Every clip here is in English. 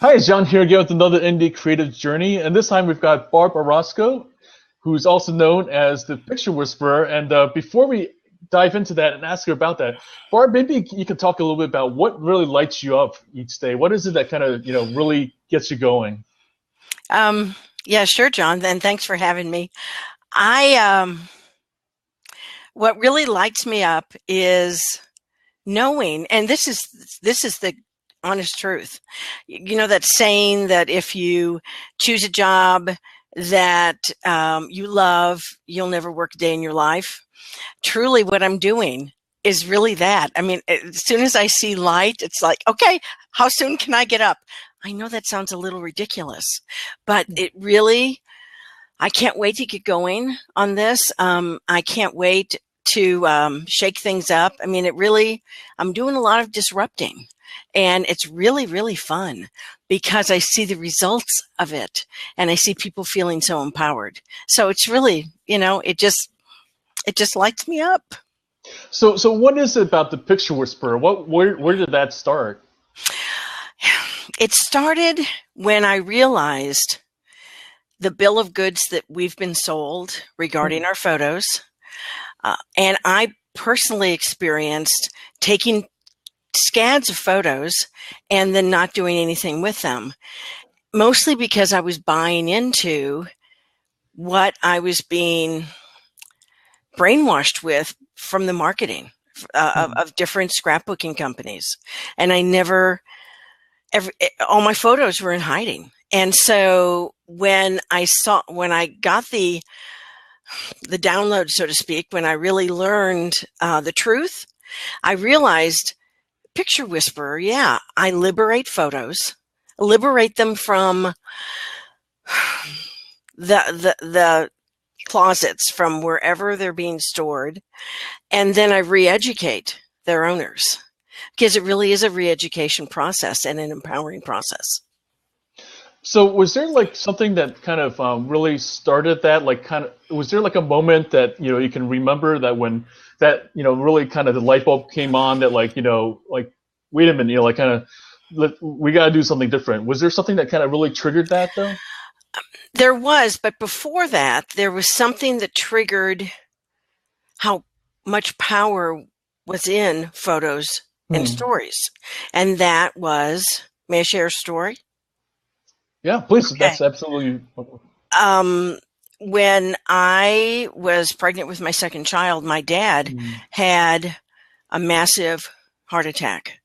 Hi, it's John here again with another indie creative journey, and this time we've got Barb Orozco, who's also known as the Picture Whisperer. And before we dive into that and ask her about that, Barb, maybe you could talk a little bit about what really lights you up each day. What is it that kind of really gets you going? Yeah, sure, John. And thanks for having me. I what really lights me up is knowing, and this is the honest truth. You know that saying that if you choose a job that you love, you'll never work a day in your life. Truly, what I'm doing is really that. I mean, as soon as I see light, it's like, okay, how soon can I get up? I know that sounds a little ridiculous, but it really, I can't wait to get going on this. I can't wait to shake things up. I mean, I'm doing a lot of disrupting, and it's really, really fun because I see the results of it and I see people feeling so empowered. So it's really, it just lights me up. So what is it about the Picture Whisperer? Where did that start? It started when I realized the bill of goods that we've been sold regarding our photos. And I personally experienced taking scads of photos and then not doing anything with them, mostly because I was buying into what I was being brainwashed with from the marketing of different scrapbooking companies. And all my photos were in hiding. And so when I got the download, so to speak, when I really learned the truth, I realized Picture Whisperer, yeah, I liberate photos, liberate them from the closets, from wherever they're being stored, and then I re-educate their owners, because it really is a re-education process and an empowering process. So was there like something that kind of really started that? Like, kind of, was there like a moment that you can remember that when that really kind of the light bulb came on that like wait a minute, like kind of we got to do something different. Was there something that kind of really triggered that though? There was, but before that, there was something that triggered how much power was in photos and Hmm. stories, and that was, may I share a story? Yeah, please. Okay. That's absolutely. Um, when I was pregnant with my second child, my dad Hmm. had a massive heart attack.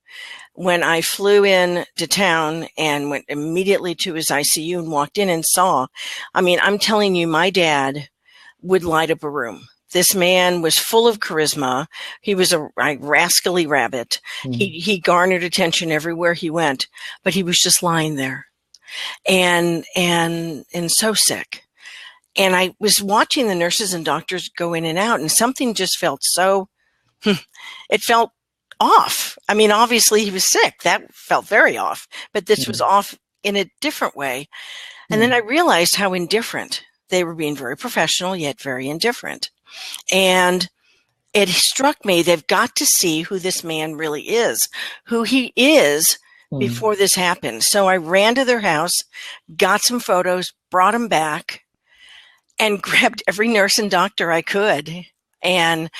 When I flew in to town and went immediately to his ICU and walked in and saw, I mean, I'm telling you, my dad would light up a room. This man was full of charisma. He was a rascally rabbit. Hmm. He garnered attention everywhere he went, but he was just lying there and so sick. And I was watching the nurses and doctors go in and out, and something just felt so, it felt off. I mean, obviously he was sick. That felt very off, but this was Hmm. off in a different way. And then Hmm. I realized how indifferent they were, being very professional, yet very indifferent. And it struck me, they've got to see who this man really is, who he is Hmm. before this happened. So I ran to their house, got some photos, brought them back, and grabbed every nurse and doctor I could. And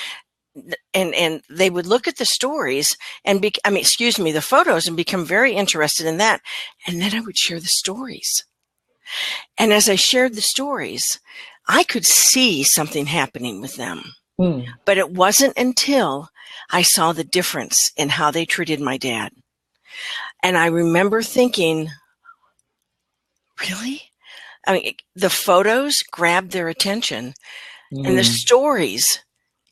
they would look at the stories and the photos, and become very interested in that. And then I would share the stories. And as I shared the stories, I could see something happening with them. Hmm. But it wasn't until I saw the difference in how they treated my dad. And I remember thinking, really? I mean, the photos grabbed their attention and the Hmm. stories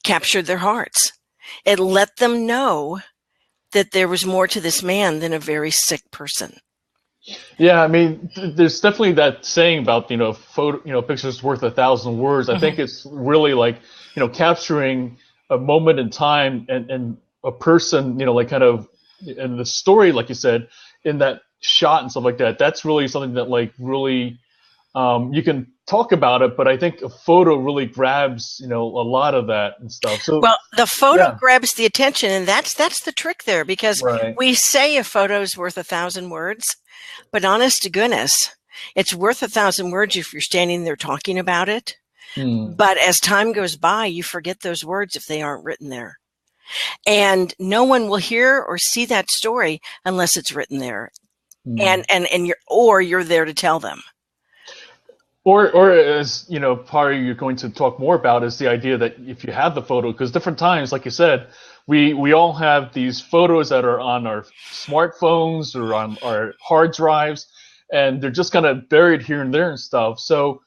captured their hearts. It let them know that there was more to this man than a very sick person. Yeah, I mean, there's definitely that saying about photo, pictures worth a thousand words. I think Mhm. it's really like capturing a moment in time and a person, like kind of, and the story, like you said, in that shot and stuff like that. That's really something that like really you can talk about it, but I think a photo really grabs, a lot of that and stuff. So Well, the photo yeah, grabs the attention, and that's the trick there, because right. we say a photo's worth 1,000 words, but honest to goodness, it's worth 1,000 words if you're standing there talking about it. Hmm. But as time goes by, you forget those words if they aren't written there. And no one will hear or see that story unless it's written there. Hmm. And you're there to tell them. Or as probably you're going to talk more about is the idea that if you have the photo, because different times, like you said, we all have these photos that are on our smartphones or on our hard drives, and they're just kind of buried here and there and stuff. So,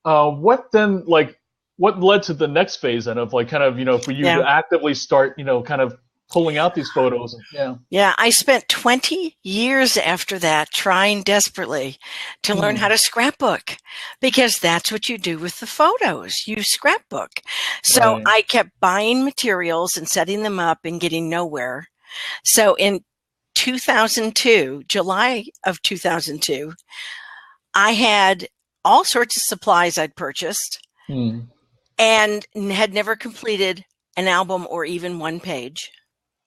what led to the next phase then of like kind of for you Yeah. to actively start kind of pulling out these photos? And, yeah. Yeah, I spent 20 years after that trying desperately to learn Hmm. how to scrapbook, because that's what you do with the photos. You scrapbook. So Right. I kept buying materials and setting them up and getting nowhere. So in 2002, July of 2002, I had all sorts of supplies I'd purchased Hmm. and had never completed an album or even one page,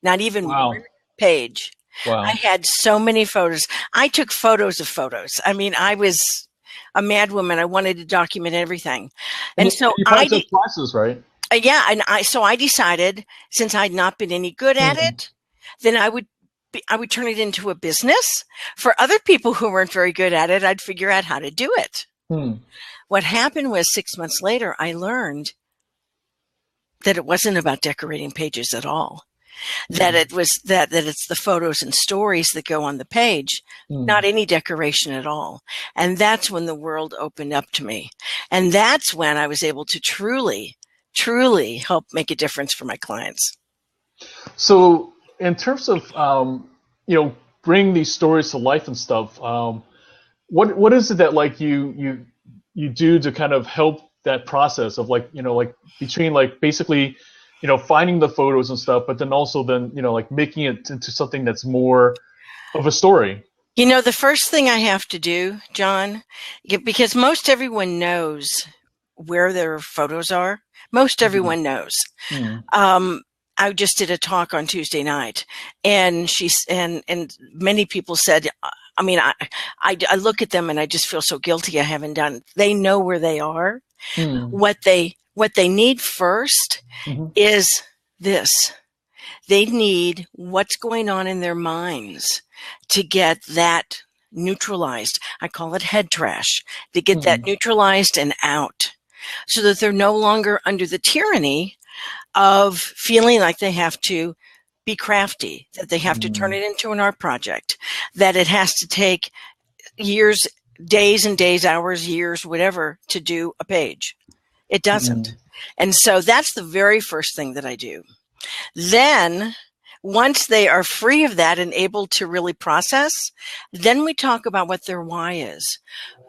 not even one Wow. page. I Wow. had so many photos. I took photos of photos. I mean, I was a madwoman. I wanted to document everything. And And so you probably took classes, right? yeah, and I decided, since I'd not been any good at Hmm. it, then I would turn it into a business. For other people who weren't very good at it, I'd figure out how to do it. Hmm. What happened was 6 months later, I learned that it wasn't about decorating pages at all. That Hmm. it was that it's the photos and stories that go on the page, Hmm. not any decoration at all. And that's when the world opened up to me. And that's when I was able to truly help make a difference for my clients. So, in terms of bringing these stories to life and stuff, what is it that like you do to kind of help that process of like like between like basically finding the photos and stuff, but then also then like making it into something that's more of a story. The first thing I have to do, John, because most everyone knows where their photos are. Most Hmm. everyone knows. Hmm. Um, I just did a talk on Tuesday night, and and many people said, I mean, I look at them and I just feel so guilty I haven't done it. They know where they are. Hmm. What they need first Hmm. is this. They need what's going on in their minds to get that neutralized. I call it head trash, to get that Hmm. neutralized and out, so that they're no longer under the tyranny of feeling like they have to be crafty, that they have to turn Hmm. it into an art project, that it has to take years, days and days, hours, years, whatever, to do a page. It doesn't. Hmm. And so that's the very first thing that I do. Then, once they are free of that and able to really process, then we talk about what their why is.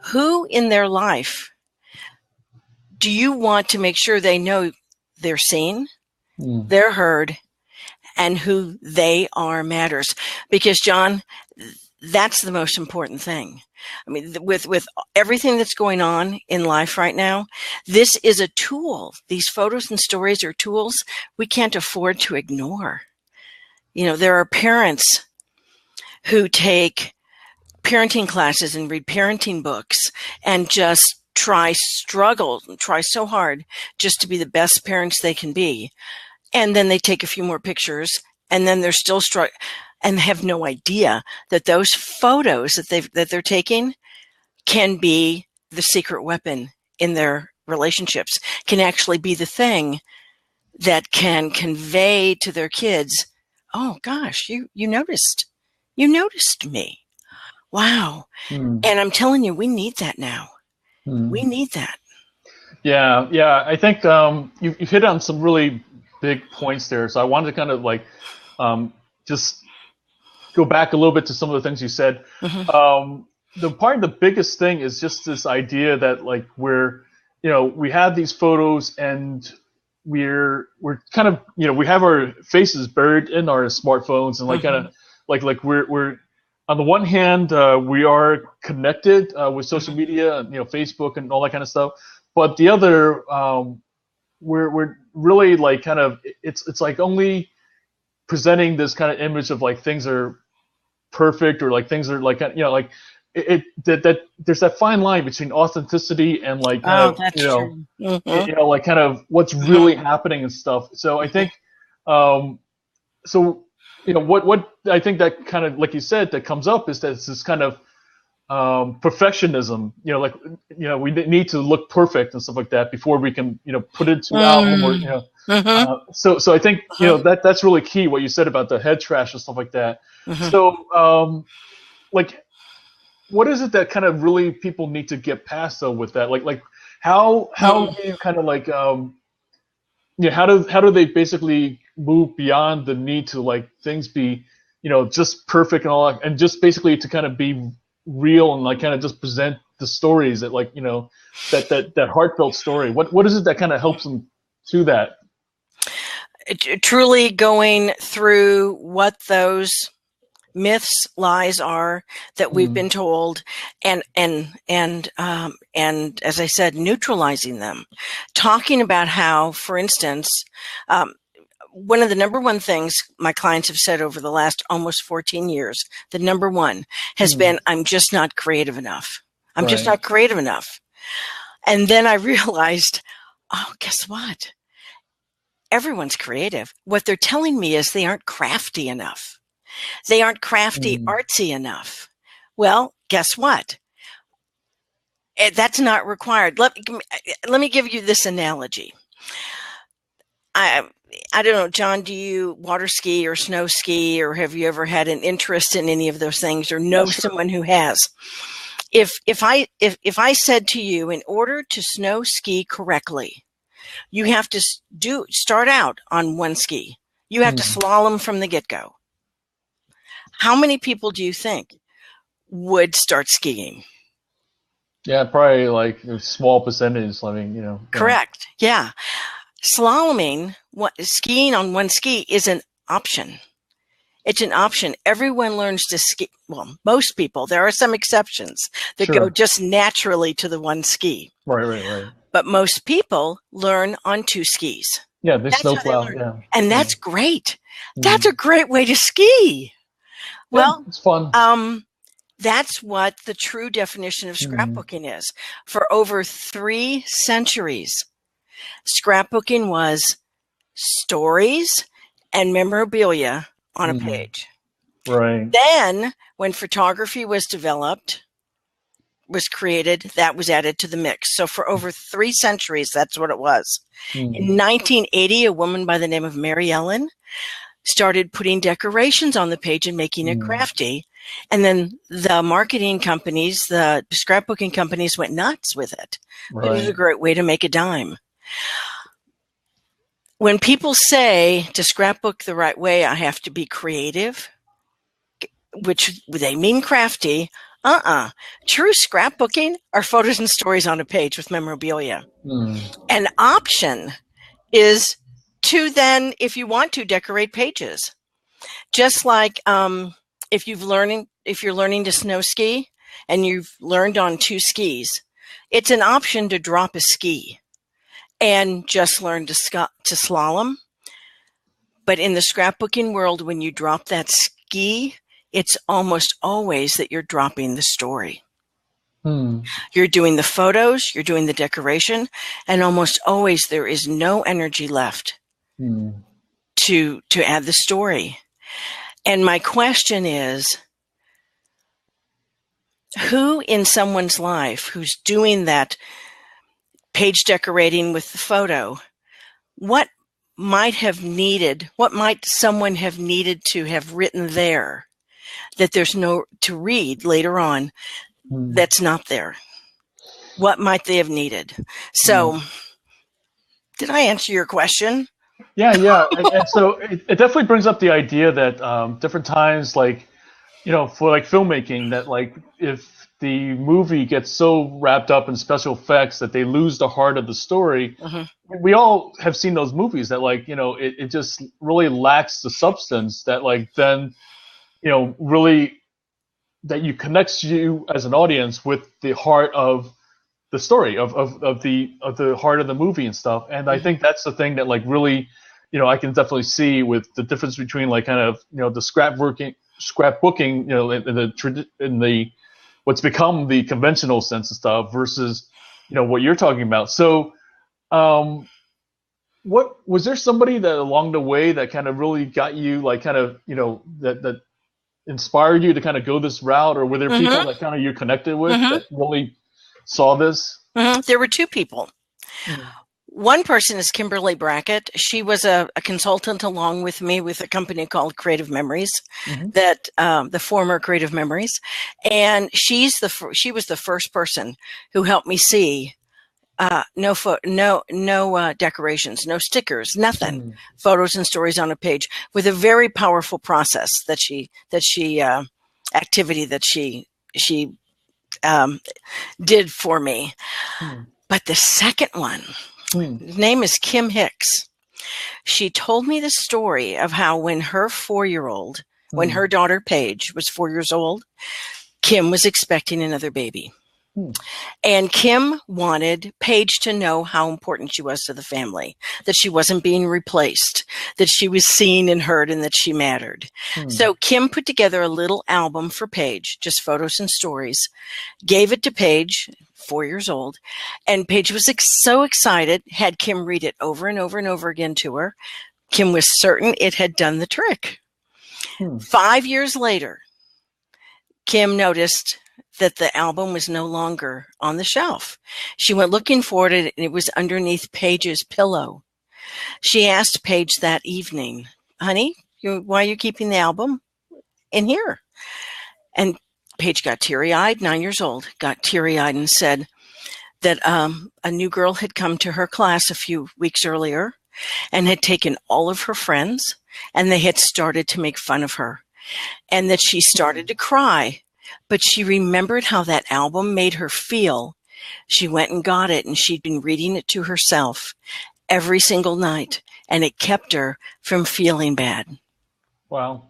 Who in their life do you want to make sure they know they're seen, Hmm. they're heard, and who they are matters? Because, John, that's the most important thing. I mean, with everything that's going on in life right now, this is a tool. These photos and stories are tools we can't afford to ignore. There are parents who take parenting classes and read parenting books and just try so hard just to be the best parents they can be. And then they take a few more pictures, and then they're still struck and have no idea that those photos that they're taking can be the secret weapon in their relationships, can actually be the thing that can convey to their kids, oh gosh, you noticed me. Wow. Hmm. And I'm telling you, we need that now. We Hmm. need that. Yeah, yeah. I think you hit on some really big points there. So I wanted to kind of like just go back a little bit to some of the things you said. Hmm. The biggest thing is just this idea that like we have these photos and we're kind of we have our faces buried in our smartphones and like kind Hmm. of like we're on the one hand, we are connected with social media, Facebook and all that kind of stuff. But the other, we're really like kind of it's like only presenting this kind of image of like things are perfect or like things are like like that there's that fine line between authenticity and like kind Oh, of that's true. like kind of what's really happening and stuff. So I think so what I think that kind of like you said that comes up is that it's this kind of perfectionism. Like we need to look perfect and stuff like that before we can put it to album or so I think that's really key what you said about the head trash and stuff like that. So like what is it that kind of really people need to get past though with that? Like how do you kind of like how do they basically move beyond the need to like things be just perfect and all that, and just basically to kind of be real and like kind of just present the stories that like that heartfelt story. What is it that kind of helps them do that? Truly going through what those myths, lies are that we've been told, and as I said, neutralizing them, talking about how, for instance, one of the number one things my clients have said over the last almost 14 years, the number one has been, I'm just not creative enough. I'm just not creative enough. And then I realized, oh, guess what? Everyone's creative. What they're telling me is they aren't crafty enough. They aren't crafty, artsy enough. Well, guess what? That's not required. Let me give you this analogy. I don't know, John, do you water ski or snow ski, or have you ever had an interest in any of those things, or know someone who has? If I said to you, in order to snow ski correctly, you have to start out on one ski. You have to slalom from the get-go. How many people do you think would start skiing? Yeah, probably like a small percentage. I mean, Correct. Yeah. Slaloming, skiing on one ski is an option. It's an option. Everyone learns to ski. Well, most people. There are some exceptions that go just naturally to the one ski. Right. But most people learn on two skis. Yeah, they snowplow. Yeah. And that's great. That's a great way to ski. Well, it's fun. That's what the true definition of scrapbooking is. For over 3 centuries, scrapbooking was stories and memorabilia on a page. Right. Then, when photography was developed, was created, that was added to the mix. So for over 3 centuries, that's what it was. In 1980, a woman by the name of Mary Ellen started putting decorations on the page and making it crafty. And then the marketing companies, the scrapbooking companies went nuts with it. Right. It was a great way to make a dime. When people say to scrapbook the right way, I have to be creative, which they mean crafty. True scrapbooking are photos and stories on a page with memorabilia. An option is to then, if you want to, decorate pages. Just like if you're learning to snow ski and you've learned on 2 skis, it's an option to drop a ski and just learn to slalom. But in the scrapbooking world, when you drop that ski, it's almost always that you're dropping the story. You're doing the photos, you're doing the decoration, and almost always there is no energy left to add the story. And my question is, who in someone's life who's doing that page decorating with the photo, what might someone have needed to have written there that there's no to read later on that's not there? What might they have needed? So did I answer your question? Yeah. And so it definitely brings up the idea that different times, like, for like filmmaking, that like if the movie gets so wrapped up in special effects that they lose the heart of the story, we all have seen those movies that like, it just really lacks the substance that like then, really that you connects you as an audience with the heart of the story of the heart of the movie and stuff. And I think that's the thing that like really, I can definitely see with the difference between like kind of the scrapbooking, in the what's become the conventional sense of stuff versus what you're talking about. So, um, what was there somebody that along the way that kind of really got you like kind of that inspired you to kind of go this route, or were there people Mm-hmm. that kind of you connected with Mm-hmm. that really saw this? Mm-hmm. There were two people. Mm-hmm. One person is Kimberly Brackett. She was a consultant along with me with a company called Creative Memories, that the former Creative Memories, and she was the first person who helped me see no decorations, no stickers, nothing, Mm-hmm. photos and stories on a page, with a very powerful process activity that she did for me. But the second one, Mm-hmm. his name is Kim Hicks. She told me the story of how when when her daughter Paige was 4 years old, Kim was expecting another baby. And Kim wanted Paige to know how important she was to the family, that she wasn't being replaced, that she was seen and heard, and that she mattered. So Kim put together a little album for Paige, just photos and stories, gave it to Paige, 4 years old, and Paige was so excited, had Kim read it over and over and over again to her. Kim was certain it had done the trick. 5 years later, Kim noticed that the album was no longer on the shelf. She went looking for it, and it was underneath Paige's pillow. She asked Paige that evening, honey, why are you keeping the album in here? And Paige got teary-eyed, 9 years old, got teary-eyed and said that a new girl had come to her class a few weeks earlier and had taken all of her friends, and they had started to make fun of her, and that she started to cry. But she remembered how that album made her feel. She went and got it, and she'd been reading it to herself every single night, and it kept her from feeling bad. Wow.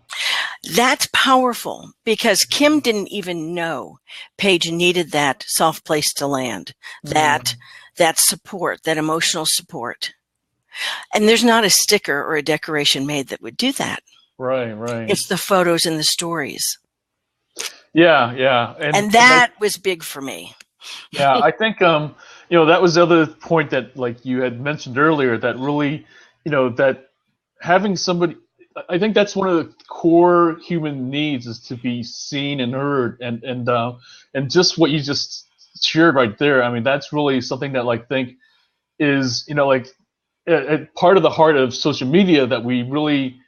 That's powerful because Kim didn't even know Paige needed that soft place to land, that support, that emotional support. And there's not a sticker or a decoration made that would do that. Right, right. It's the photos and the stories. Yeah, yeah. And that was big for me. Yeah, I think that was the other point that like you had mentioned earlier that really, that having somebody, I think that's one of the core human needs is to be seen and heard, and just what you just shared right there. I mean, that's really something that like think is like part of the heart of social media that we really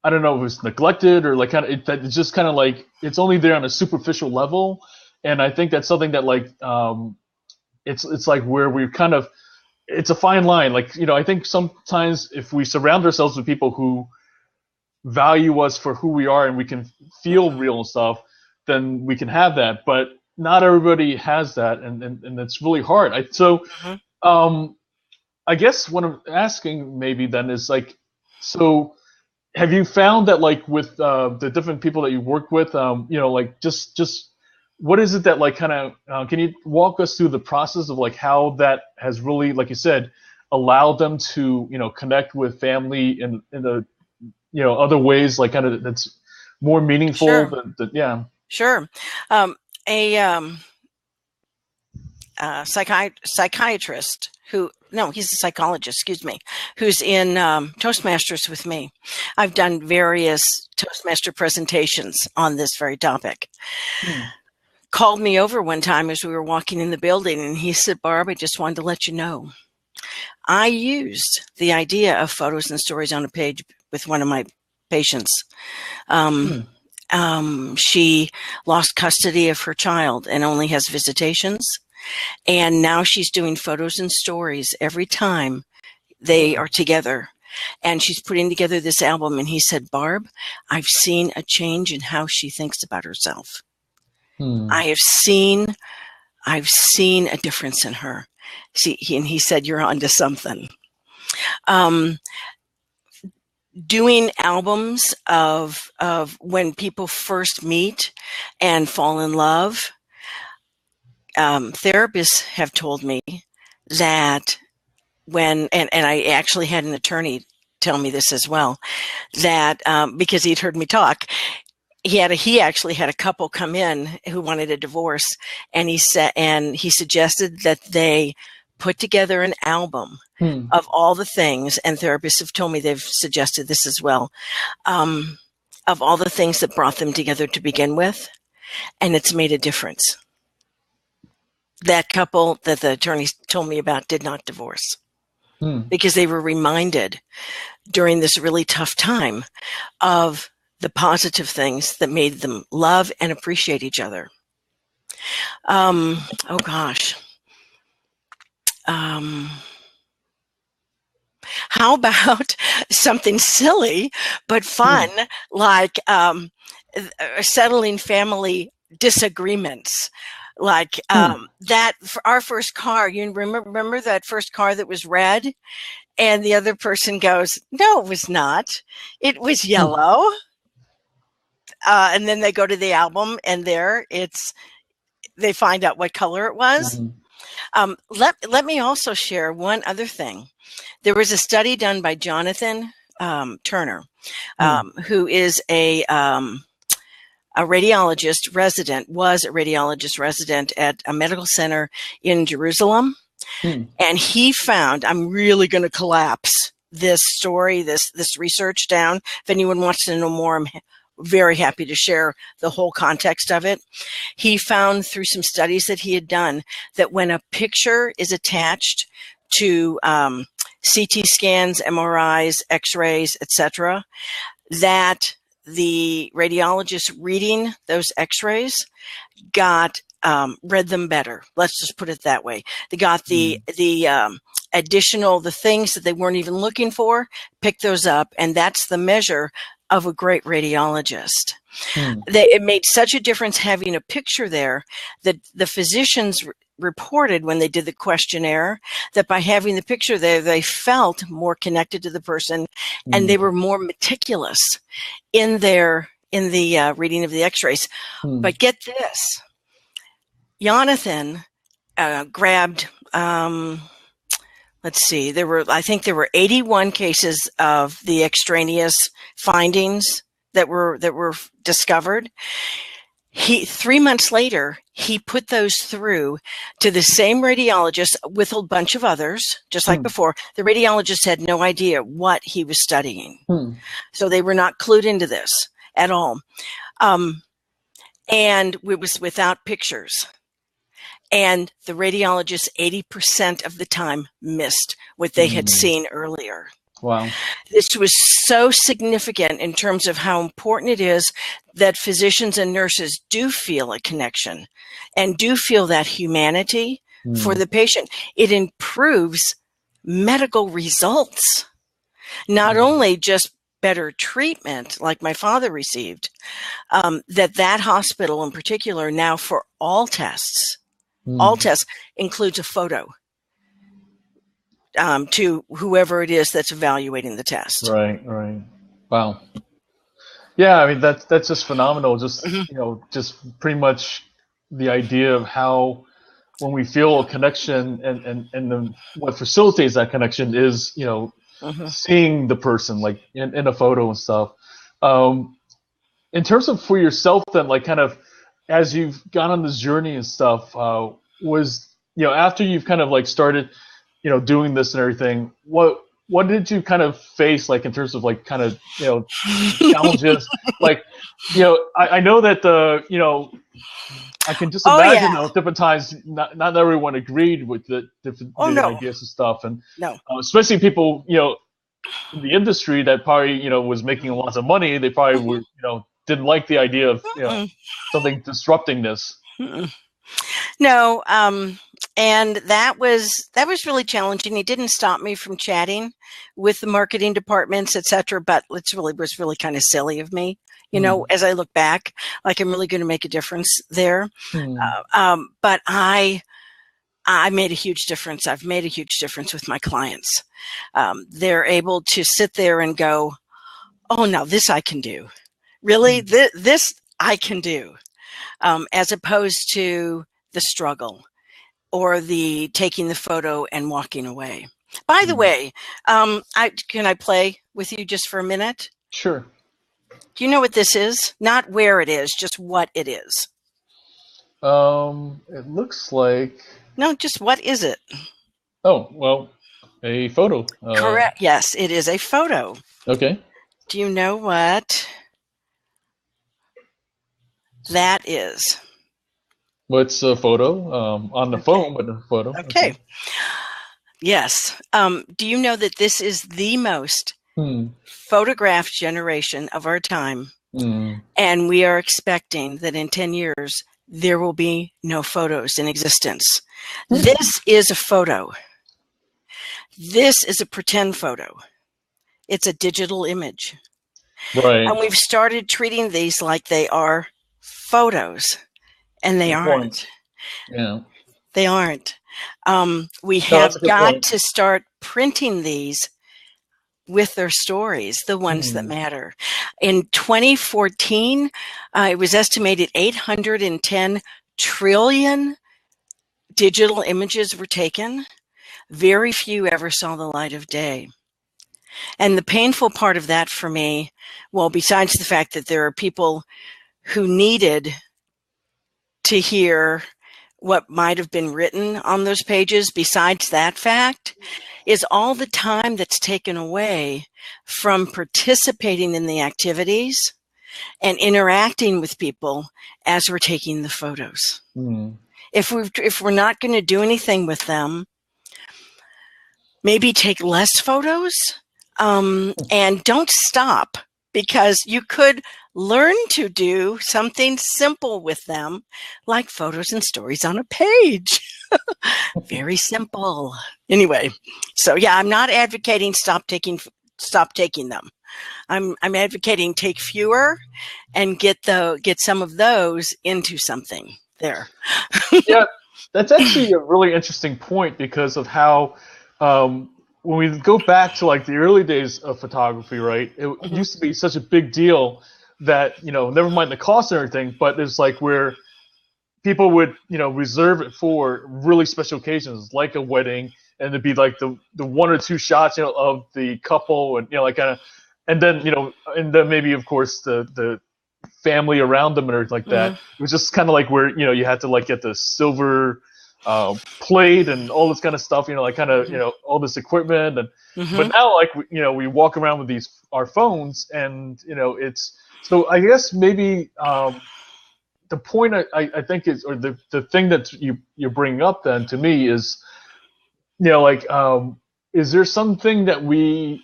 I don't know if it's neglected or like kind of that it's just kind of like it's only there on a superficial level, and I think that's something that like it's like where we're kind of it's a fine line. Like I think sometimes if we surround ourselves with people who value us for who we are and we can feel real and stuff, then we can have that. But not everybody has that, and it's really hard. I guess what I'm asking maybe then is like so have you found that like with the different people that you work with, like just what is it that like kind of can you walk us through the process of like how that has really, like you said, allowed them to connect with family in the other ways like kind of that's more meaningful Sure. than yeah. Sure. A psychiatrist he's a psychologist, excuse me, who's in Toastmasters with me. I've done various Toastmaster presentations on this very topic. Called me over one time as we were walking in the building, and he said, Barb, I just wanted to let you know, I used the idea of photos and stories on a page with one of my patients. She lost custody of her child and only has visitations. And now she's doing photos and stories every time they are together. And she's putting together this album. And he said, Barb, I've seen a change in how she thinks about herself. I've seen a difference in her. See, and he said, you're onto something. doing albums of when people first meet and fall in love. Therapists have told me that when, and I actually had an attorney tell me this as well, that because he'd heard me talk, he actually had a couple come in who wanted a divorce, and he suggested that they put together an album of all the things, and therapists have told me they've suggested this as well, of all the things that brought them together to begin with, and it's made a difference. That couple that the attorneys told me about did not divorce because they were reminded during this really tough time of the positive things that made them love and appreciate each other. Oh gosh. How about something silly but fun, like settling family disagreements? Like that for our first car, you remember that first car that was red? And the other person goes, no, it was not. It was yellow. And then they go to the album, and they find out what color it was. Let me also share one other thing. There was a study done by Jonathan Turner, who is a radiologist resident, was a radiologist resident at a medical center in Jerusalem. And he found, I'm really going to collapse this story, this research down. If anyone wants to know more, I'm very happy to share the whole context of it. He found through some studies that he had done that when a picture is attached to CT scans, MRIs, X-rays, etc., that the radiologist reading those X-rays read them better. Let's just put it that way. They got the additional, the things that they weren't even looking for, picked those up, and that's the measure of a great radiologist. It made such a difference having a picture there that the physicians reported when they did the questionnaire that by having the picture there, they felt more connected to the person, and they were more meticulous in the reading of the X-rays. But get this, Jonathan grabbed, let's see, I think there were 81 cases of the extraneous findings that were discovered. 3 months later, he put those through to the same radiologist with a bunch of others, just like before. The radiologist had no idea what he was studying. So they were not clued into this at all. And it was without pictures. And the radiologist 80% of the time missed what they had seen earlier. Wow. This was so significant in terms of how important it is that physicians and nurses do feel a connection and do feel that humanity for the patient. It improves medical results, not only just better treatment like my father received, that hospital in particular now for all tests includes a photo to whoever it is that's evaluating the test. Right. Wow. Yeah, I mean that's just phenomenal. Just just pretty much the idea of how when we feel a connection and what facilitates that connection is seeing the person like in a photo and stuff. In terms of for yourself, then, like kind of as you've gone on this journey and stuff, was after you've kind of like started doing this and everything, what did you kind of face, like in terms of like kind of challenges? Like I know that I can just imagine different times not everyone agreed with the different ideas and stuff, and especially people in the industry that probably was making lots of money, they probably were didn't like the idea of something disrupting this. No, and that was really challenging. It didn't stop me from chatting with the marketing departments, etc. But it was really kind of silly of me, as I look back, like I'm really going to make a difference there. But I made a huge difference. I've made a huge difference with my clients. They're able to sit there and go, oh, now this I can do. Really, this I can do, as opposed to the struggle or the taking the photo and walking away. By the way, can I play with you just for a minute? Sure. Do you know what this is? Not where it is, just what it is. It looks like. No, just what is it? Oh, well, a photo. Correct. Yes, it is a photo. Okay. Do you know what that is? What's a photo? On the phone, but a photo. Okay. Yes. Do you know that this is the most photographed generation of our time? And we are expecting that in 10 years, there will be no photos in existence. This is a photo. This is a pretend photo. It's a digital image. Right. And we've started treating these like they are photos, and they aren't. Yeah. They aren't. We have got to start printing these with their stories, the ones that matter. In 2014, it was estimated 810 trillion digital images were taken. Very few ever saw the light of day. And the painful part of that for me, well, besides the fact that there are people who needed to hear what might have been written on those pages, besides that fact, is all the time that's taken away from participating in the activities and interacting with people as we're taking the photos. If we're not going to do anything with them, maybe take less photos, and don't stop, because you could learn to do something simple with them, like photos and stories on a page. Very simple. Anyway, so yeah, I'm not advocating stop taking them. I'm advocating take fewer and get some of those into something there. Yeah, that's actually a really interesting point, because of how when we go back to like the early days of photography, right? It used to be such a big deal that, never mind the cost and everything, but it's like where people would, reserve it for really special occasions, like a wedding, and it'd be like the one or two shots, of the couple, and like kind of, and then maybe of course the family around them and like that. It was just kind of like where you had to like get the silver plate and all this kind of stuff, like kind of all this equipment, and but now like we walk around with our phones, and it's, so I guess maybe the point I think is, or the thing that you're bringing up then to me is, like is there something that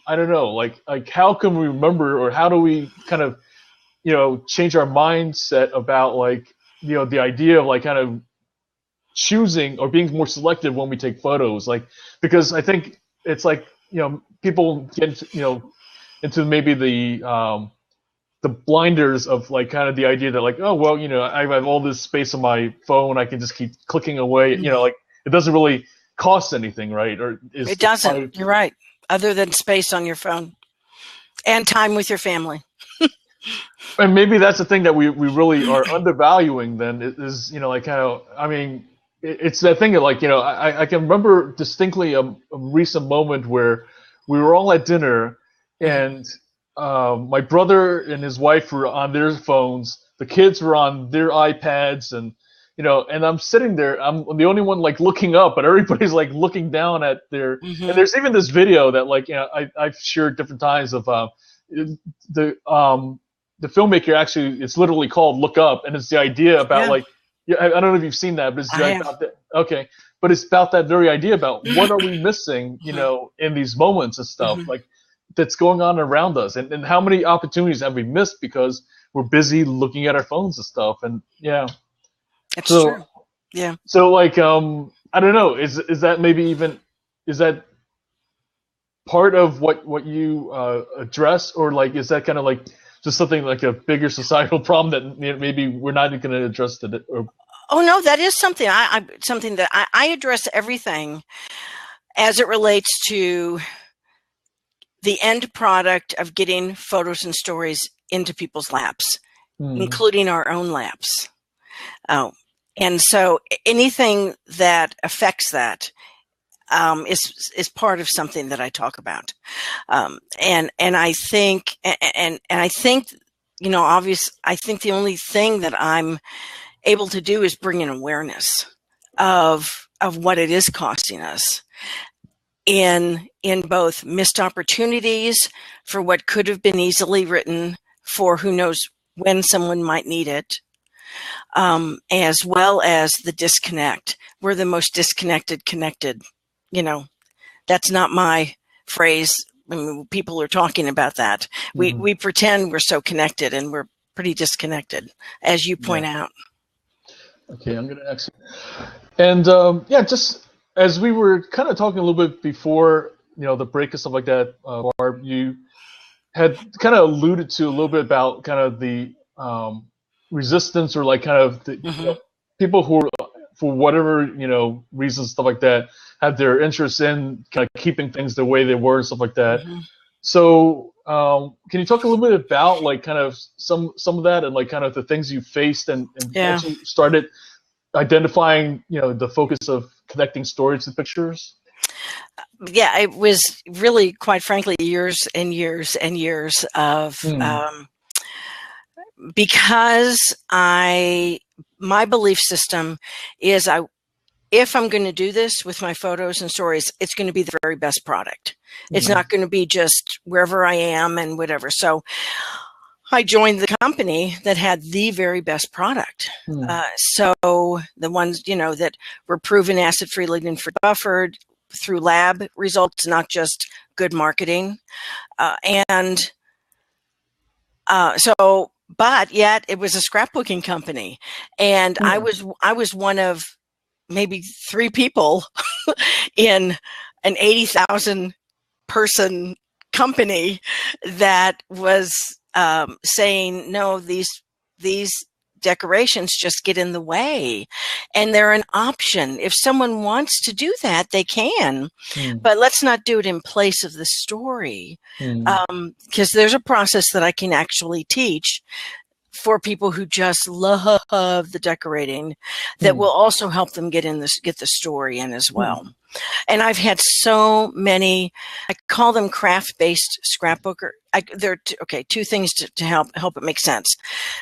I don't know, like how can we remember, or how do we kind of change our mindset about like the idea of like kind of choosing or being more selective when we take photos, like, because I think it's like people get into maybe the blinders of like kind of the idea that like, oh well, I have all this space on my phone, I can just keep clicking away, like it doesn't really cost anything, right? Or it doesn't. You're right. Other than space on your phone and time with your family. And maybe that's the thing that we really are undervaluing then, is like kind of, I mean, it's that thing that like I can remember distinctly a recent moment where we were all at dinner, and my brother and his wife were on their phones, the kids were on their iPads, and and I'm sitting there, I'm the only one like looking up, but everybody's like looking down at their, and there's even this video that like I've shared different times of the filmmaker, actually it's literally called Look Up, and it's the idea about like, I don't know if you've seen that, but it's about that. Okay, but it's about that very idea about what are we missing, in these moments and stuff like that's going on around us, and how many opportunities have we missed because we're busy looking at our phones and stuff, and that's true. Yeah. So like I don't know, is that maybe even, is that part of what you address, or like is that kind of like just something like a bigger societal problem that maybe we're not going to address today? Oh no, that is something something that I address everything as it relates to the end product of getting photos and stories into people's laps, including our own laps. And so anything that affects that is part of something that I talk about. And I think, and I think, you know, I think the only thing that I'm able to do is bring an awareness of what it is costing us in both missed opportunities for what could have been easily written for who knows when someone might need it, as well as the disconnect. We're the most disconnected connected. You know, that's not my phrase. I mean, people are talking about that. We pretend we're so connected, and we're pretty disconnected, as you point out. Okay, I'm gonna ask you. And yeah, just as we were kind of talking a little bit before, you know, the break and stuff like that, Barb, you had kind of alluded to a little bit about kind of the resistance, or like kind of the you know, people who are, for whatever, you know, reasons, stuff like that, have their interest in kind of keeping things the way they were and stuff like that. So can you talk a little bit about like kind of some of that, and like kind of the things you faced, and once you started identifying, you know, the focus of connecting stories to pictures? Yeah, it was really, quite frankly, years and years and years of because my belief system is if I'm going to do this with my photos and stories, it's going to be the very best product. It's not going to be just wherever I am and whatever. So I joined the company that had the very best product. So the ones, you know, that were proven acid-free, lignin-free, buffered through lab results, not just good marketing. But yet it was a scrapbooking company, and I was one of maybe 3 people in an 80,000 person company that was saying, no, these decorations just get in the way, and they're an option. If someone wants to do that, they can, but let's not do it in place of the story, because there's a process that I can actually teach for people who just love the decorating that will also help them get the story in as well. And I've had so many, I call them craft-based scrapbooker. There are 2 things to help it make sense,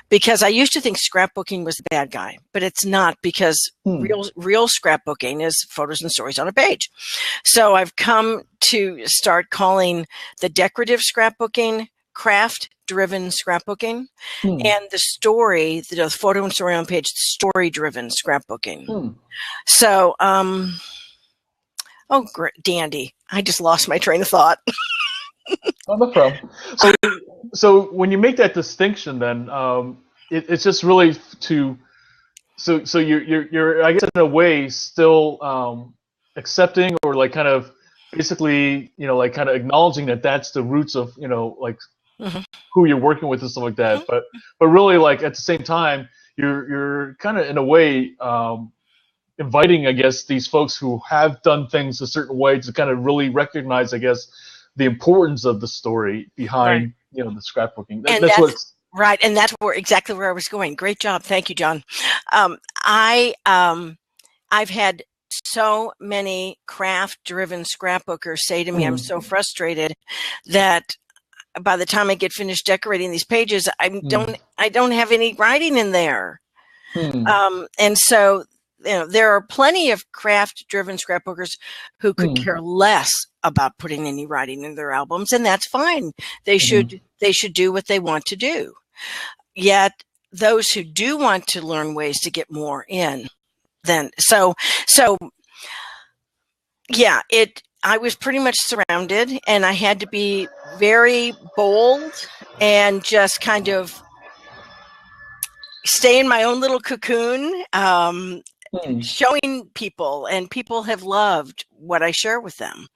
because I used to think scrapbooking was the bad guy, but it's not, because real scrapbooking is photos and stories on a page. So I've come to start calling the decorative scrapbooking craft-driven scrapbooking, and the story, the photo and story on page, story-driven scrapbooking. So, oh, great, dandy! I just lost my train of thought. Oh, no problem. So when you make that distinction, then it's just really to so you're I guess in a way still accepting, or like kind of basically, you know, like kind of acknowledging that that's the roots of, you know, like who you're working with and stuff like that. But really, like at the same time, you're kind of in a way inviting, I guess, these folks who have done things a certain way to kind of really recognize, I guess, the importance of the story behind, you know, the scrapbooking. That's what it's, right, and that's exactly where I was going. Great job, thank you, John. I've had so many craft-driven scrapbookers say to me, "I'm so frustrated that by the time I get finished decorating these pages, I don't have any writing in there." And so, you know, there are plenty of craft-driven scrapbookers who could care less about putting any writing in their albums, and that's fine. They should do what they want to do. Yet those who do want to learn ways to get more in, then so yeah, I was pretty much surrounded, and I had to be very bold and just kind of stay in my own little cocoon, showing people, and people have loved what I share with them.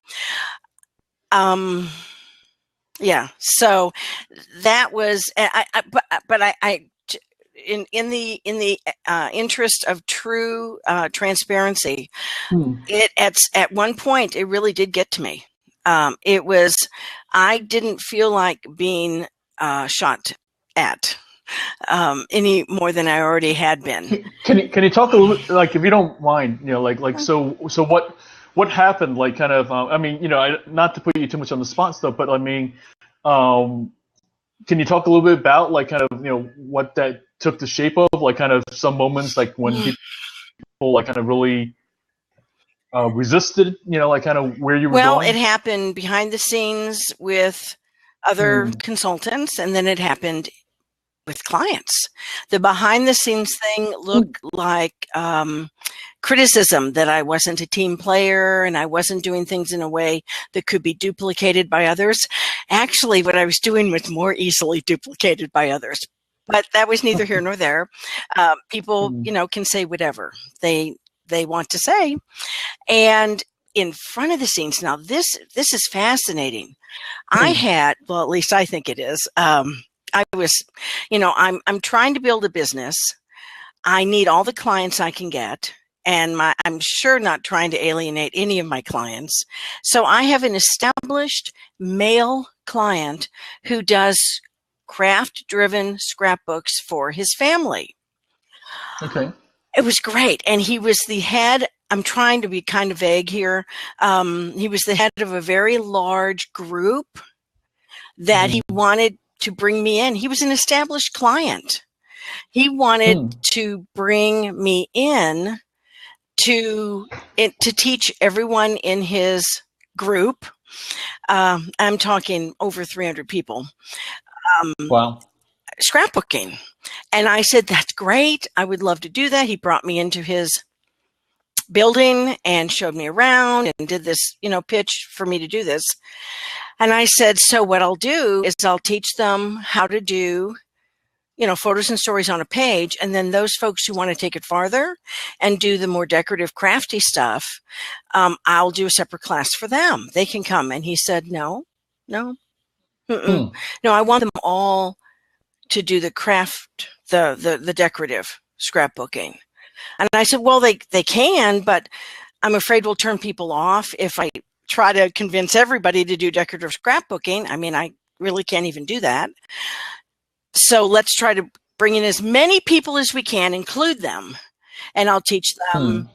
Yeah, so that was, in the interest of true transparency, at one point it really did get to me. I didn't feel like being shot at any more than I already had been. Can you talk a little bit, like, if you don't mind, so what happened, like, kind of, I mean, not to put you too much on the spot stuff, but I mean, um, can you talk a little bit about, like, kind of, what that took the shape of, like, kind of some moments, like, when people, like, kind of really resisted, like, kind of where you were Well, it going? happened behind the scenes with other Hmm. consultants, and then it happened with clients. The behind the scenes thing looked like criticism that I wasn't a team player and I wasn't doing things in a way that could be duplicated by others. Actually, what I was doing was more easily duplicated by others. But that was neither here nor there. People, Hmm. can say whatever they want to say, and in front of the scenes. Now, this is fascinating. I Hmm. had, well, at least I think it is. I was, I'm trying to build a business. I need all the clients I can get. And I'm sure not trying to alienate any of my clients. So I have an established male client who does craft driven scrapbooks for his family. Okay. It was great. And he was the head. I'm trying to be kind of vague here. He was the head of a very large group that he Hmm. wanted to bring me in. He was an established client. He wanted Hmm. to bring me in to teach everyone in his group. I'm talking over 300 people, Wow. scrapbooking. And I said, that's great. I would love to do that. He brought me into his building and showed me around and did this, pitch for me to do this. And I said, so what I'll do is I'll teach them how to do photos and stories on a page. And then those folks who want to take it farther and do the more decorative, crafty stuff, I'll do a separate class for them. They can come. And he said, no, no, Hmm. no, I want them all to do the craft, the decorative scrapbooking. And I said, well, they can, but I'm afraid we'll turn people off if I try to convince everybody to do decorative scrapbooking. I mean, I really can't even do that. So let's try to bring in as many people as we can, include them, and I'll teach them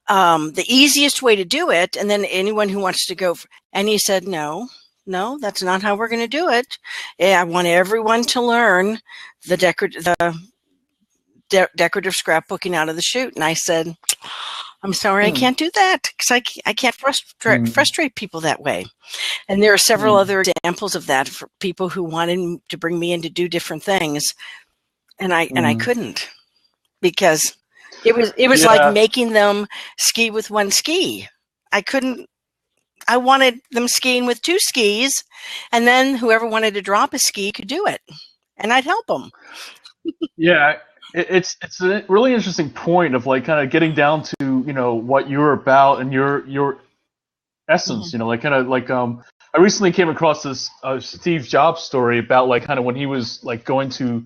Hmm. the easiest way to do it. And then anyone who wants to go. And he said, no, that's not how we're going to do it. I want everyone to learn the decorative scrapbooking out of the chute. And I said, I'm sorry, I Hmm. can't do that because I can't Hmm. frustrate people that way. And there are several Hmm. other examples of that for people who wanted to bring me in to do different things. And I Hmm. couldn't, because it was like Yeah. making them ski with one ski. I couldn't. I wanted them skiing with two skis, and then whoever wanted to drop a ski could do it, and I'd help them. Yeah, it's a really interesting point of, like, kind of getting down to, what you're about and your essence, Mm-hmm. like, kind of, like, I recently came across this Steve Jobs story about, like, kind of when he was, like, going to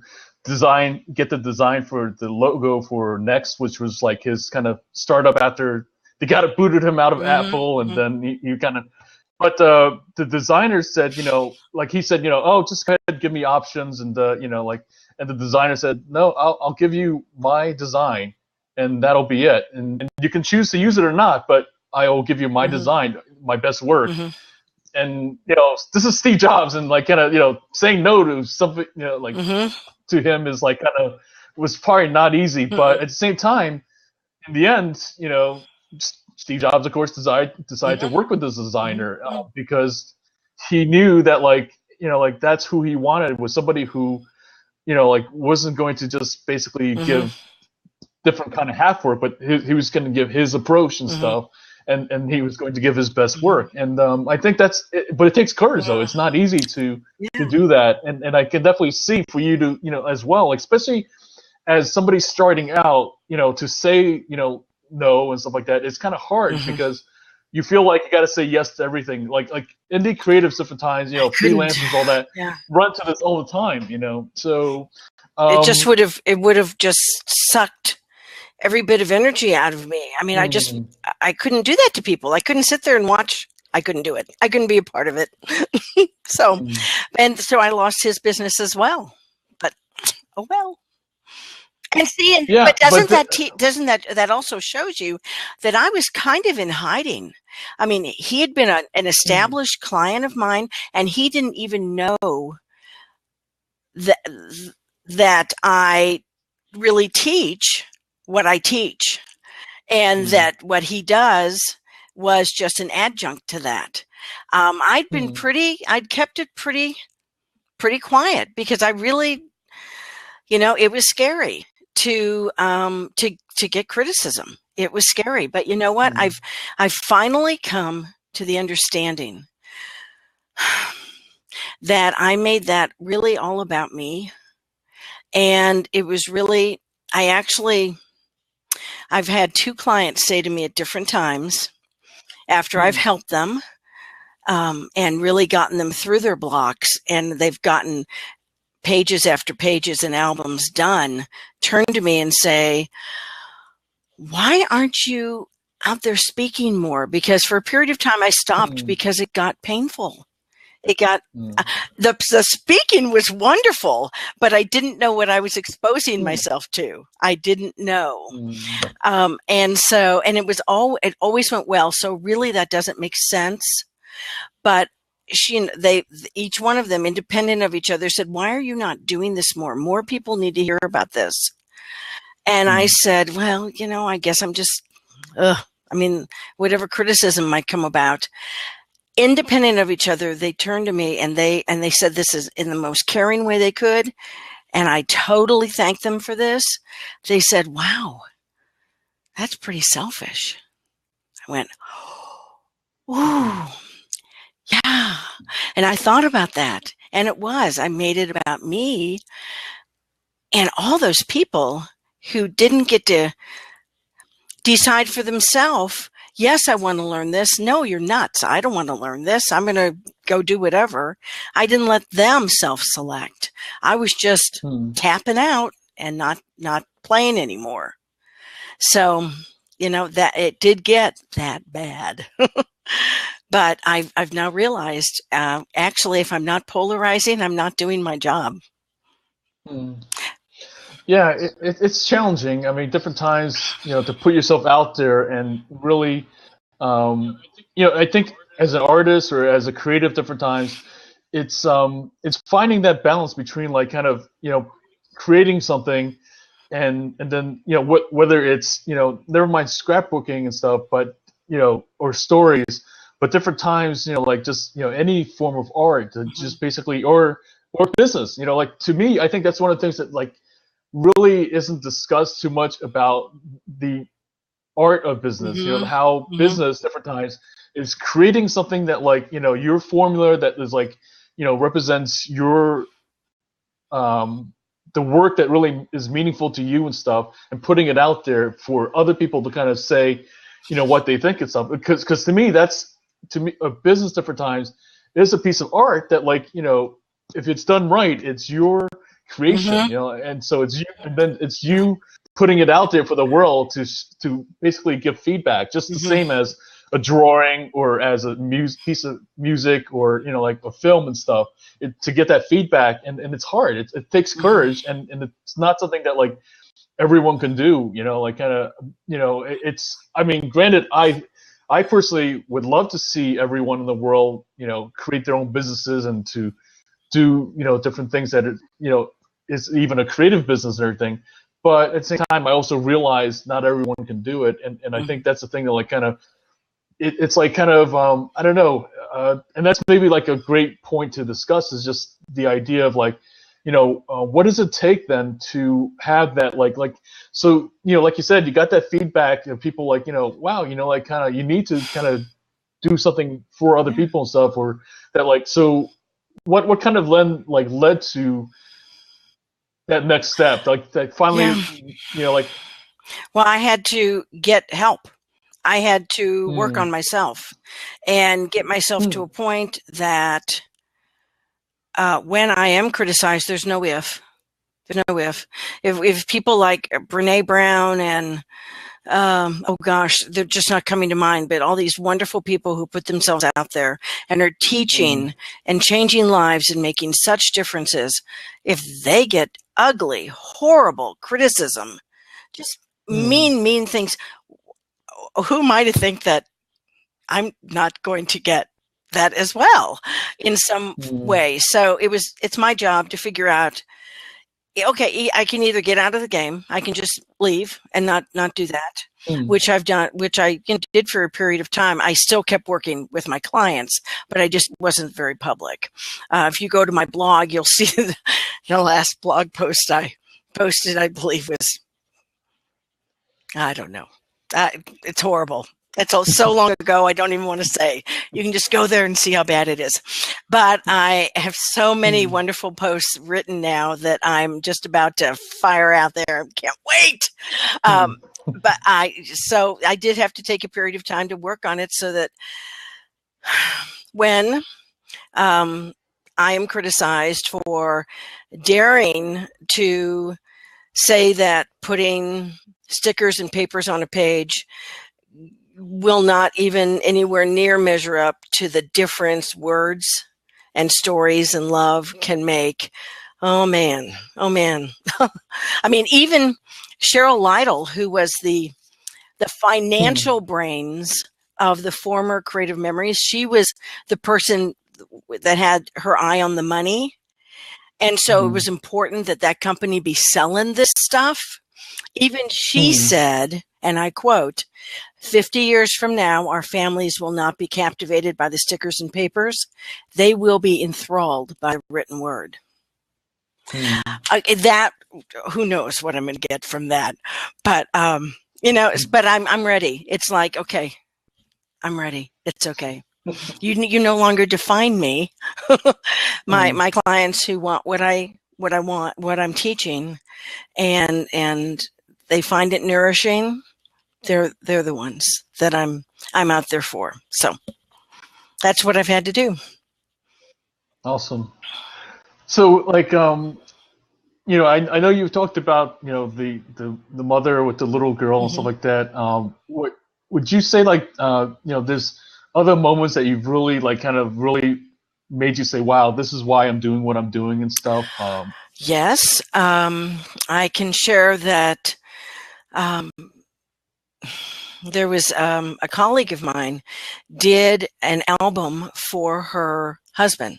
get the design for the logo for Next, which was, like, his kind of startup after they got it booted him out of Apple, and Mm-hmm. then he kind of, but the designer said, like, he said, oh, just go ahead, give me options, and like, and the designer said, no, I'll give you my design, and that'll be it, and you can choose to use it or not, but I will give you my Mm-hmm. design, my best work. Mm-hmm. And this is Steve Jobs, and, like, kind of, saying no to something, like, Mm-hmm. to him is, like, kind of, was probably not easy, but at the same time, in the end, Steve Jobs, of course, decided to Mm-hmm. work with this Mm-hmm. designer, because he knew that, like, like, that's who he wanted, was somebody who, like, wasn't going to just basically Mm-hmm. give different kind of half work, but he was going to give his approach and Mm-hmm. stuff, and he was going to give his best work. And I think but it takes courage, though. It's not easy to Yeah. do that, and I can definitely see for you to, as well, like, especially as somebody starting out, to say, no and stuff like that. It's kind of hard Mm-hmm. because you feel like you got to say yes to everything. Like indie creatives, different times, I couldn't. freelancers, all that, Yeah. run to this all the time. So, It just um, would have just sucked every bit of energy out of me. I mean, mm, I couldn't do that to people. I couldn't sit there and watch. I couldn't do it. I couldn't be a part of it. So, Mm. and so I lost his business as well. But oh well. And see, but Yeah, but doesn't that also shows you that I was kind of in hiding? I mean, he had been an mm, established client of mine, and he didn't even know that I really teach what I teach, and mm, that what he does was just an adjunct to that. mm, I'd kept it pretty quiet because I really, it was scary to get criticism. It was scary, but you know what? mm, I've finally come to the understanding that I made that really all about me, and it was really I actually I've had two clients say to me at different times after I've mm, helped them, and really gotten them through their blocks, and they've gotten pages after pages and albums done, turn to me and say, why aren't you out there speaking more? Because for a period of time I stopped mm, because it got painful. It got mm, the speaking was wonderful, but I didn't know what I was exposing mm, myself to. I didn't know. mm, And it always went well. So really that doesn't make sense. But each one of them, independent of each other, said, why are you not doing this more? More people need to hear about this. And I mm, said, well, I guess I'm just, I mean, whatever criticism might come about, independent of each other, they turned to me and they said this is in the most caring way they could. And I totally thanked them for this. They said, wow, that's pretty selfish. I went, ooh, yeah. And I thought about that. And I made it about me and all those people who didn't get to decide for themselves. Yes, I want to learn this. No, you're nuts. I don't want to learn this. I'm going to go do whatever. I didn't let them self-select. I was just mm. tapping out and not playing anymore. So, that it did get that bad. But I've now realized, actually, if I'm not polarizing, I'm not doing my job. Mm. Yeah, it's challenging. I mean, different times, to put yourself out there and really, um, I think as an artist or as a creative, different times, it's finding that balance between like kind of, creating something and then, whether it's, never mind scrapbooking and stuff, but, or stories, but different times, like just, any form of art, Mm-hmm. just basically, or business, like to me, I think that's one of the things that like really isn't discussed too much about the art of business. Mm-hmm. How Mm-hmm. business different times is creating something that like your formula that is like represents your um, the work that really is meaningful to you and stuff, and putting it out there for other people to kind of say, what they think it's something. Because to me a business different times is a piece of art that like if it's done right, it's your creation, Mm-hmm. and so it's you, and then it's you putting it out there for the world to basically give feedback, just the Mm-hmm. same as a drawing or as a piece of music or like a film and stuff, to get that feedback, and it's hard, it takes Mm-hmm. courage, and it's not something that like everyone can do, like kind of, it's, I mean, granted, I personally would love to see everyone in the world, create their own businesses and to do, different things that is even a creative business and everything. But at the same time, I also realize not everyone can do it, and I think that's the thing that like kind of it's like kind of I don't know, and that's maybe like a great point to discuss, is just the idea of like, what does it take then to have that like so like you said, you got that feedback of people like wow, like kind of you need to kind of do something for other Yeah. people and stuff, or that like, so what kind of led to that next step, like that Yeah. finally, like Well, I had to get help. I had to work mm, on myself and get myself to mm, a point that when I am criticized, there's no if. There's no if. If people like Brene Brown and oh gosh, they're just not coming to mind, but all these wonderful people who put themselves out there and are teaching and changing lives and making such differences. If they get ugly, horrible criticism, just mean things, who am I to think that I'm not going to get that as well in some way? So it's my job to figure out, okay, I can either get out of the game, I can just leave and not do that, which I've done, which I did for a period of time. I still kept working with my clients, but I just wasn't very public. If you go to my blog, you'll see the last blog post I posted, I believe, was, I don't know. It's horrible. It's so long ago, I don't even want to say. You can just go there and see how bad it is. But I have so many wonderful posts written now that I'm just about to fire out there. Can't wait. But I did have to take a period of time to work on it, so that when I am criticized for daring to say that putting stickers and papers on a page will not even anywhere near measure up to the difference words and stories and love can make. Oh man. I mean, even Cheryl Lytle, who was the financial brains of the former Creative Memories, she was the person that had her eye on the money. And so it was important that company be selling this stuff. Even she said, and I quote, 50 years from now, our families will not be captivated by the stickers and papers. They will be enthralled by the written word. That, who knows what I'm going to get from that. But, but I'm ready. It's like, okay, I'm ready. It's okay. You no longer define me. My clients who want what I want, what I'm teaching, and they find it nourishing, they're the ones that I'm out there for. So that's what I've had to do. Awesome. So like I know you've talked about the mother with the little girl and stuff like that. What would you say, like there's other moments that you've really kind of really made you say, wow, this is why I'm doing what I'm doing and stuff? Yes, I can share that. There was a colleague of mine did an album for her husband.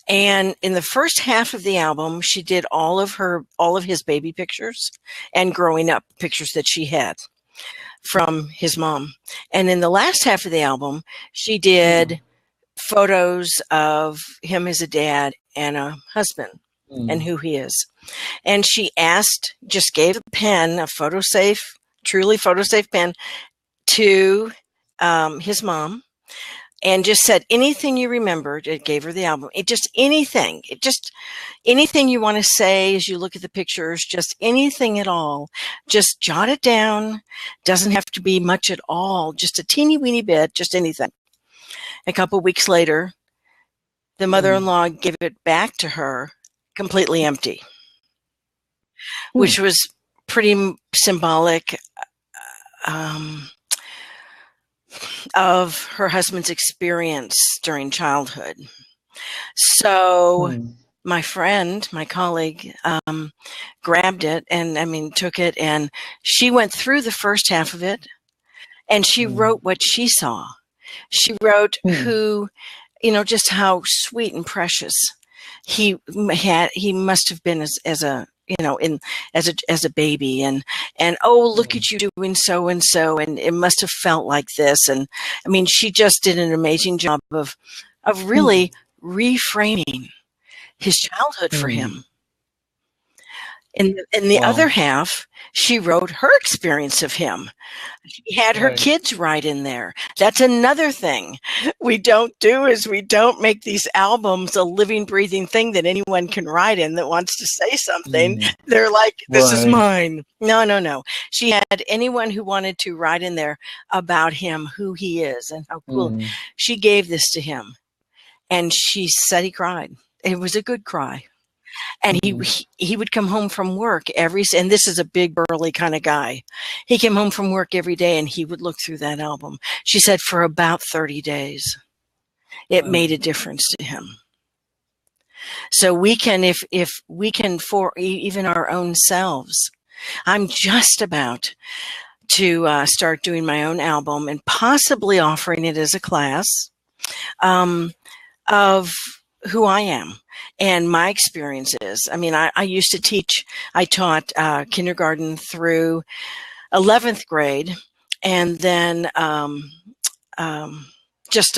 And in the first half of the album, she did all of his baby pictures and growing up pictures that she had from his mom. And in the last half of the album, she did photos of him as a dad and a husband and who he is. And she just gave a pen, a truly photo-safe pen, to his mom, and just said, anything you remembered. It gave her the album. Anything you want to say as you look at the pictures, just anything at all, just jot it down. Doesn't have to be much at all, just a teeny weeny bit, just anything. A couple of weeks later, the mother-in-law gave it back to her completely empty, which was pretty symbolic of her husband's experience during childhood. So my friend, my colleague, grabbed it and took it, and she went through the first half of it, and she wrote what she saw. She wrote just how sweet and precious he must have been as a baby, and oh, look at you doing so and so, and it must have felt like this. And she just did an amazing job of really reframing his childhood for him. In the other half, she wrote her experience of him. She had her kids write in there. That's another thing we don't do, is we don't make these albums a living, breathing thing that anyone can write in that wants to say something. They're like, this is mine. No. She had anyone who wanted to write in there about him, who he is, and how cool. She gave this to him, and she said he cried. It was a good cry. And Mhm. he would come home from work and this is a big burly kind of guy. He came home from work every day and he would look through that album. She said for about 30 days, it made a difference to him. So we can, if we can, for even our own selves, I'm just about to start doing my own album and possibly offering it as a class um, of who I am and my experiences. I mean, I used to teach, I taught kindergarten through 11th grade, and then just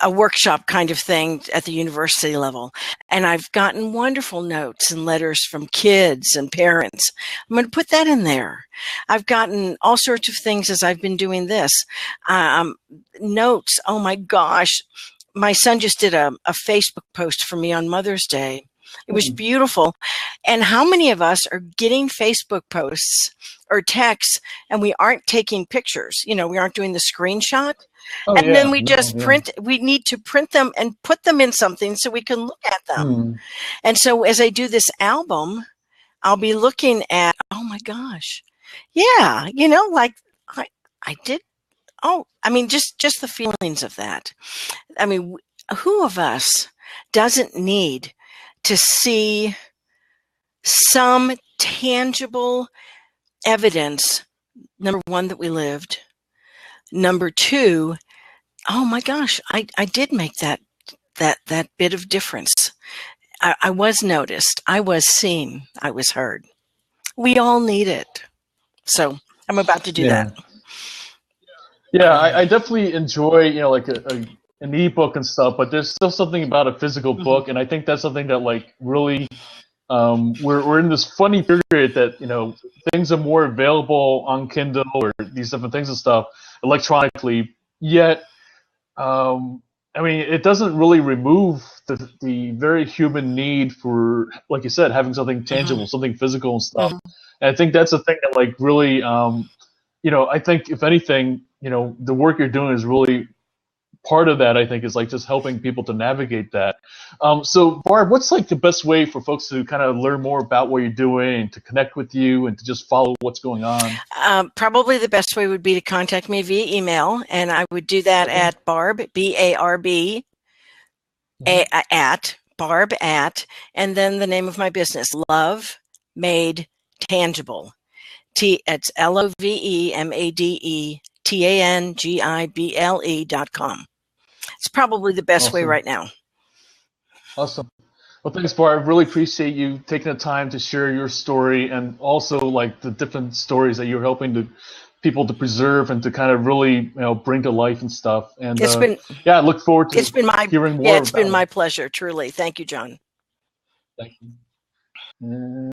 a workshop kind of thing at the university level. And I've gotten wonderful notes and letters from kids and parents. I'm going to put that in there. I've gotten all sorts of things as I've been doing this. Notes. Oh my gosh. My son just did a Facebook post for me on Mother's Day. It was beautiful. And how many of us are getting Facebook posts or texts and we aren't taking pictures? You know, we aren't doing the screenshot. Oh And then yeah, we no, just yeah. we need to print them and put them in something so we can look at them. Hmm. And so as I do this album, I'll be looking at, oh my gosh, yeah, you know, like I did. Oh, I mean, just the feelings of that. I mean, who of us doesn't need to see some tangible evidence? Number one, that we lived. Number two, oh my gosh, I did make that bit of difference. I was noticed. I was seen. I was heard. We all need it. So I'm about to do that. Yeah. Yeah, I definitely enjoy, like an ebook and stuff, but there's still something about a physical Mhm. book, and I think that's something that like really we're in this funny period that things are more available on Kindle or these different things and stuff electronically. Yet, I mean, it doesn't really remove the very human need for, like you said, having something Mhm. tangible, something physical and stuff. Mhm. And I think that's the thing that like really, I think if anything, the work you're doing is really part of that. I think is like just helping people to navigate that. So Barb, what's like the best way for folks to kind of learn more about what you're doing and to connect with you and to just follow what's going on? Probably the best way would be to contact me via email, and I would do that Okay. at Barb, BARB, Mhm. at Barb at, and then the name of my business, Love Made Tangible. It's LOVEMADETANGIBLE.com. It's probably the best way Awesome. right now. Awesome. Well, thanks, Barb. I really appreciate you taking the time to share your story and also like the different stories that you're helping to people to preserve and to kind of really bring to life and stuff. And It's been yeah, I look forward to it's been my hearing yeah, more it's been about it. my pleasure, truly. Thank you, John. Thank you.